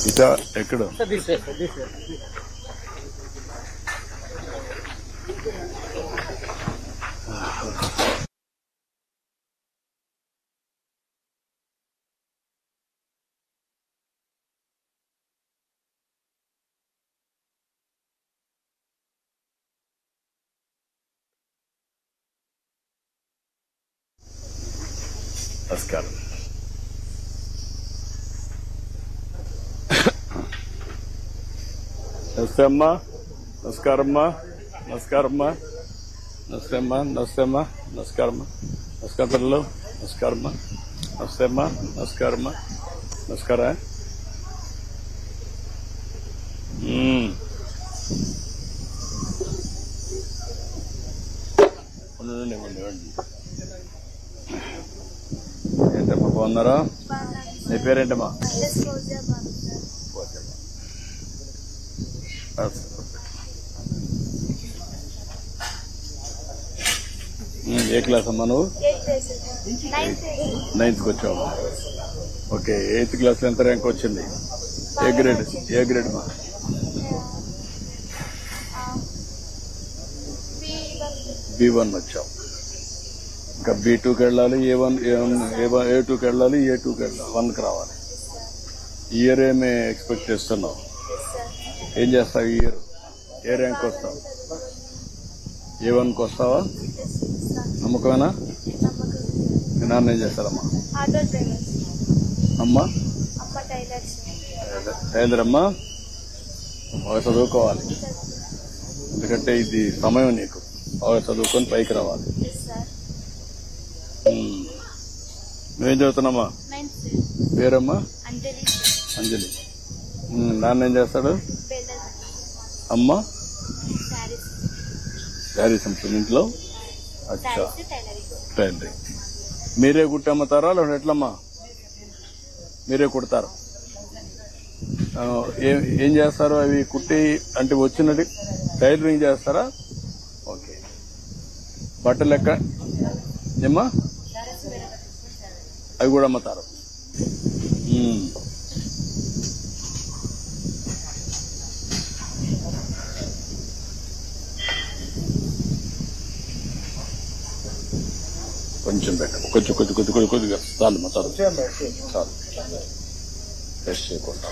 ఇటా ఎక్కడ నమస్కారం. నమస్తే అమ్మా. నమస్కారమ్మా. నమస్కారమ్మా. నమస్తే అమ్మా. నమస్తే అమ్మా. నమస్కారమ్మా. నమస్కారం పిల్లలు. నమస్కారమ్మా. నమస్తే అమ్మా. నమస్కారమ్మా. నమస్కారం. ఏంటమ్మా బాగున్నారా? నీ పేరేంటమ్మా? ఏ క్లాస్ అమ్మా నువ్వు? 9th వచ్చావు. ఓకే. 8th క్లాస్ లో ఎంత ర్యాంక్ వచ్చింది? A grade? ఏ గ్రేడ్ మా? B1 వచ్చావు. ఇంకా B2కి వెళ్ళాలి, A2కి వెళ్ళాలి, A2కి వెళ్ళాలి, 1కి రావాలి. ఈ ఇయర్ ఏమి ఎక్స్పెక్ట్ చేస్తున్నావు? ఏం చేస్తావు ఈ ఇయర్? ఏ ర్యాంక్ వస్తావు? A1కి వస్తావా? నమ్మకమేనా? మీ నాన్న ఏం చేస్తారమ్మా? అమ్మా టైలర్ అమ్మా. బాగా చదువుకోవాలి, ఎందుకంటే ఇది సమయం నీకు. బాగా చదువుకొని పైకి రావాలి. నువ్వేం చదువుతున్నామ్మా? పేరమ్మా? అంజలి. నాన్న ఏం చేస్తాడు? అమ్మా శారీస్ అమ్ముతుంది ఇంట్లో. అచ్చా, టైలరింగ్. మీరే కుట్టి అమ్ముతారా లేదా ఎట్లమ్మా? మీరే కుడతారు. ఏం చేస్తారు అవి కుట్టి? అంటే వచ్చినది టైలరింగ్ చేస్తారా? ఓకే. బట్టలు లెక్క ఏమ్మా? అవి కూడా అమ్ముతారు. కొంచెం పెట్టండి. కొద్దిగా చాలు మా చాలు చాలు. టెస్ట్ చేయకుండా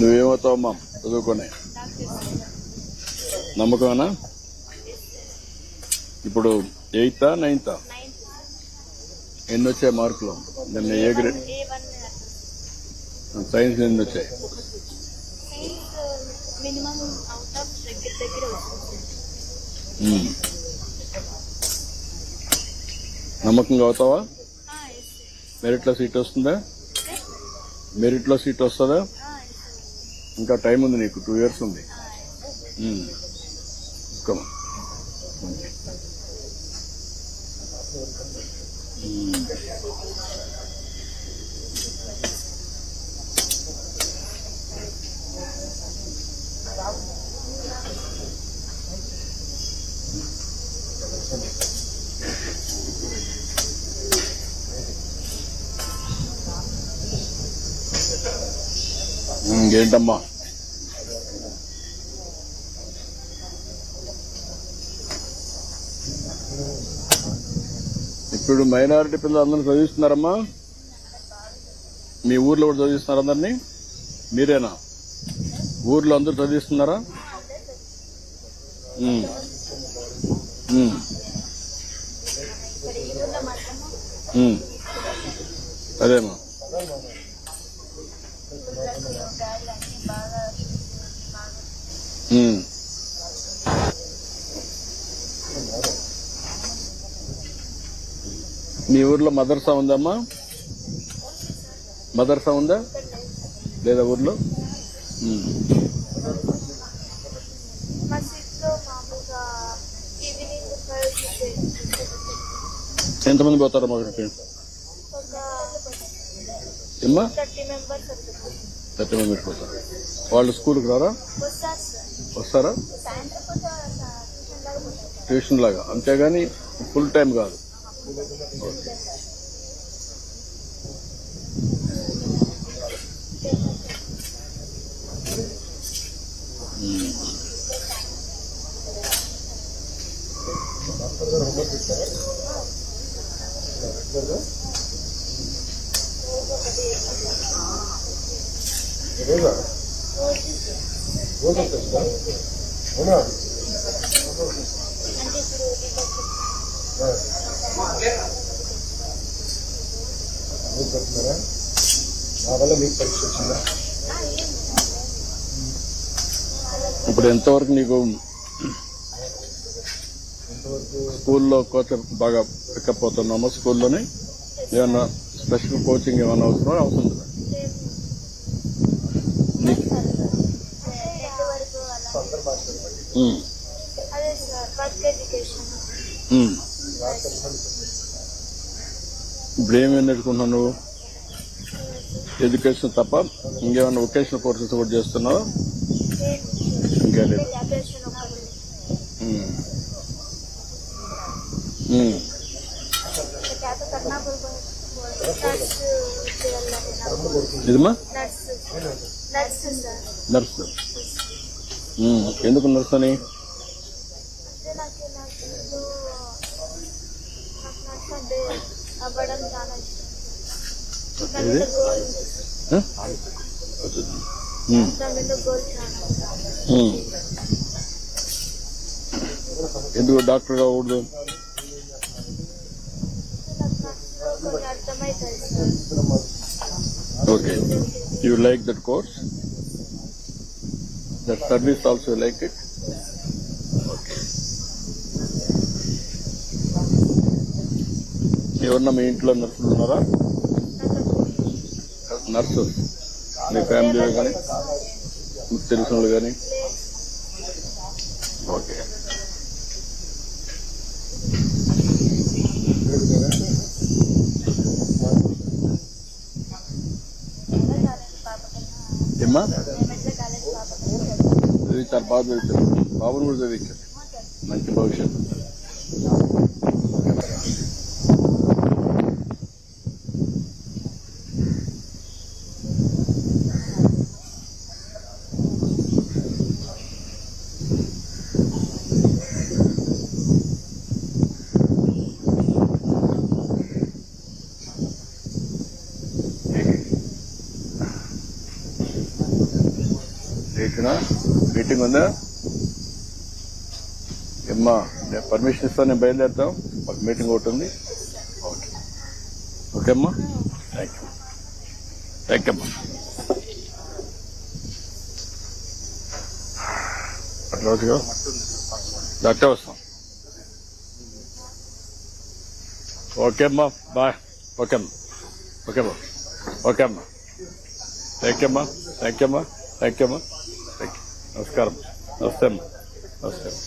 నువ్వేమవుతావమ్మా చదువుకొని? నమ్మకమేనా? ఇప్పుడు 8th 9th ఎన్ని వచ్చాయి మార్కులు? నిన్న ఏ గ్రేడ్? సైన్స్ ఎన్ని వచ్చాయి? నమ్మకంగా అవుతావా? మెరిట్లో సీట్ వస్తుందా? మెరిట్లో సీట్ వస్తుందా? ఇంకా టైం ఉంది నీకు, 2 years ఉంది. ఇంకేంటమ్మా? ఇప్పుడు మైనారిటీ పిల్లలు అందరూ చదివిస్తున్నారమ్మా? మీ ఊర్లో కూడా చదివిస్తున్నారు అందరినీ? మీరేనా? ఊర్లో అందరూ చదివిస్తున్నారా? అదేమా. మీ ఊర్లో మదర్సా ఉందమ్మా? మదర్సా ఉందా లేదా ఊర్లో? ఎంతమంది పోతారమ్మా అక్కడికి? ఒక ఏమ్మా 30 మెంబర్స్ 30 మంది పోతారు. వాళ్ళు స్కూల్కి రారా? వస్తారు సార్. వస్తారా? సాయంత్రం పూట ట్యూషన్ లాగా పోతారు. ట్యూషన్ లాగా, అంతేగాని ఫుల్ టైం కాదు. ఇప్పుడు ఎంతవరకు నీకు స్కూల్లో కోచర్ బాగా పికప్ అవుతున్నామో? స్కూల్లోనే ఏమన్నా స్పెషల్ కోచింగ్ ఏమైనా అవసరం ఉందా? అదే సార్ వర్క్ ఎడ్యుకేషన్. ఇప్పుడు ఏమేమి నేర్చుకుంటున్నావు నువ్వు? ఎడ్యుకేషన్ తప్ప ఇంకేమన్నా వొకేషనల్ కోర్సెస్ కూడా చేస్తున్నావు? ఇంకా లేదు. ఇదమ్మా నర్సు. ఎందుకు నర్సు అని? ఎందుకు డాక్టర్ కాకూడదు? Okay. You like that course? That service also you like it? Okay. ఎవరన్నా మీ ఇంట్లో నర్సులు ఉన్నారా? నర్సు మీ ఫ్యామిలీలో కానీ తెలిసిన వాళ్ళు కానీ? ఓకే. ఏమ్మా చదివించారు, బాగా చదివించారు. బాబుని కూడా చదివించారు, మంచి భవిష్యత్తు. మీటింగ్ ఉందా? ఏమ్మా నేను పర్మిషన్ ఇస్తాను, నేను బయలుదేరుతాం. మాకు మీటింగ్ ఒకటి ఉంది. ఓకే ఓకే అమ్మా, థ్యాంక్ యూ. థ్యాంక్ యూ అమ్మా. అట్లా రోజుగా డాక్టర్ వస్తాం. ఓకే అమ్మా, బాయ్. ఓకే అమ్మా, ఓకే అమ్మా, ఓకే అమ్మా. థ్యాంక్ యూ అమ్మా, థ్యాంక్ యూ అమ్మా, థ్యాంక్ యూ అమ్మా, థ్యాంక్ యూ. నమస్కారం. నమస్తే అమ్మా, నమస్కారం.